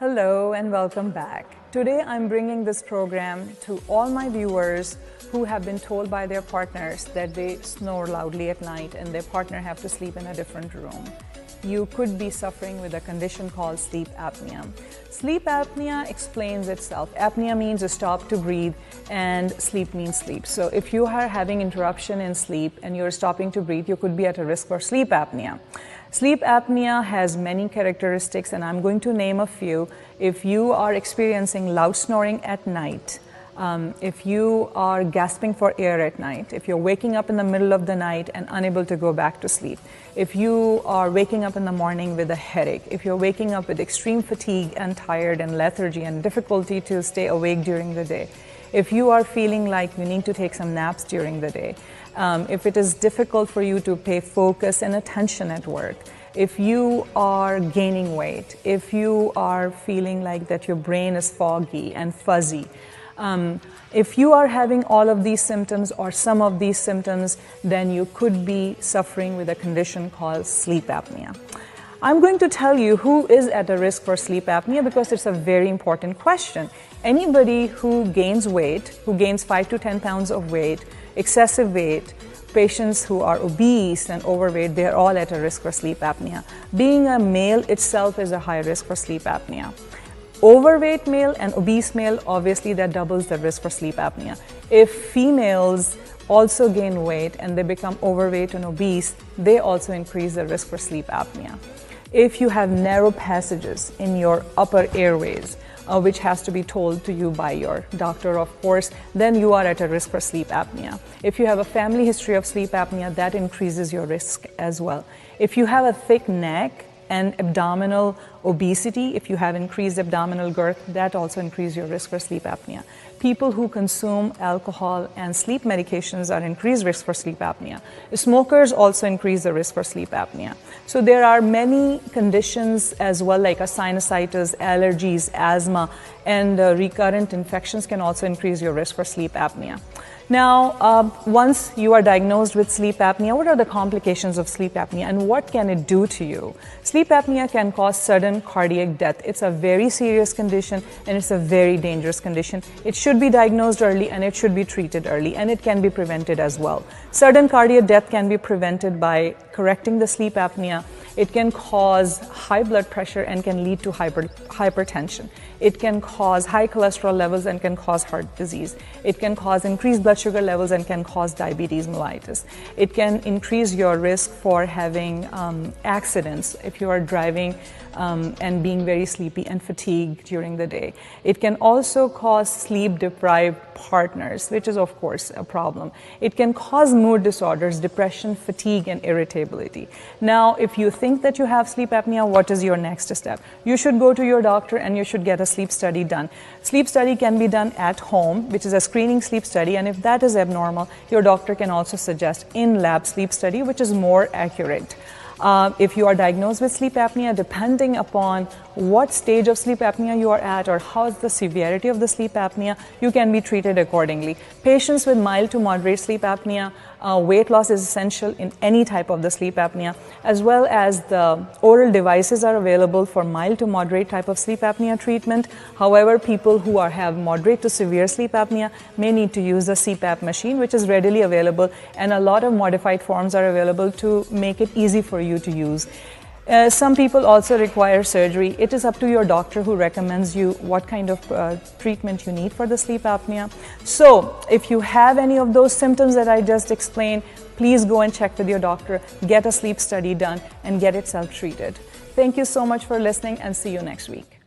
Hello and welcome back. Today I'm bringing this program to all my viewers who have been told by their partners that they snore loudly at night and their partner have to sleep in a different room. You could be suffering with a condition called sleep apnea. Sleep apnea explains itself. Apnea means a stop to breathe and sleep means sleep. So if you are having interruption in sleep and you're stopping to breathe, you could be at a risk for sleep apnea. Sleep apnea has many characteristics and I'm going to name a few. If you are experiencing loud snoring at night, if you are gasping for air at night, if you're waking up in the middle of the night and unable to go back to sleep, if you are waking up in the morning with a headache, if you're waking up with extreme fatigue and tired and lethargy and difficulty to stay awake during the day, if you are feeling like you need to take some naps during the day, if it is difficult for you to pay focus and attention at work, if you are gaining weight, if you are feeling like that your brain is foggy and fuzzy, if you are having all of these symptoms or some of these symptoms, then you could be suffering with a condition called sleep apnea. I'm going to tell you who is at a risk for sleep apnea because it's a very important question. Anybody who gains weight, who gains 5 to 10 pounds of weight, excessive weight, patients who are obese and overweight, they're all at a risk for sleep apnea. Being a male itself is a high risk for sleep apnea. Overweight male and obese male, obviously that doubles the risk for sleep apnea. If females also gain weight and they become overweight and obese, they also increase the risk for sleep apnea. If you have narrow passages in your upper airways, which has to be told to you by your doctor, of course, then you are at a risk for sleep apnea. If you have a family history of sleep apnea, that increases your risk as well. If you have a thick neck and abdominal obesity, if you have increased abdominal girth, that also increases your risk for sleep apnea. People who consume alcohol and sleep medications are increased risk for sleep apnea. Smokers also increase the risk for sleep apnea. So there are many conditions as well, like a sinusitis, allergies, asthma, and recurrent infections can also increase your risk for sleep apnea. Now, once you are diagnosed with sleep apnea, what are the complications of sleep apnea and what can it do to you? Sleep apnea can cause sudden cardiac death. It's a very serious condition and it's a very dangerous condition. It should be diagnosed early and it should be treated early, and it can be prevented as well. Sudden cardiac death can be prevented by correcting the sleep apnea. It can cause high blood pressure and can lead to hypertension. It can cause high cholesterol levels and can cause heart disease. It can cause increased blood sugar levels and can cause diabetes mellitus. It can increase your risk for having accidents if you are driving and being very sleepy and fatigued during the day. It can also cause sleep-deprived partners, which is of course a problem. It can cause mood disorders, depression, fatigue, and irritability. Now, if you think that you have sleep apnea, what is your next step? You should go to your doctor and you should get a sleep study done. Sleep study can be done at home, which is a screening sleep study, and if that is abnormal, your doctor can also suggest in-lab sleep study, which is more accurate. If you are diagnosed with sleep apnea, depending upon what stage of sleep apnea you are at or how is the severity of the sleep apnea, you can be treated accordingly. Patients with mild to moderate sleep apnea, weight loss is essential in any type of the sleep apnea, as well as the oral devices are available for mild to moderate type of sleep apnea treatment. However, people who have moderate to severe sleep apnea may need to use a CPAP machine, which is readily available, and a lot of modified forms are available to make it easy for you to use. Some people also require surgery. It is up to your doctor who recommends you what kind of treatment you need for the sleep apnea. So if you have any of those symptoms that I just explained, please go and check with your doctor, get a sleep study done, and get it self-treated. Thank you so much for listening and see you next week.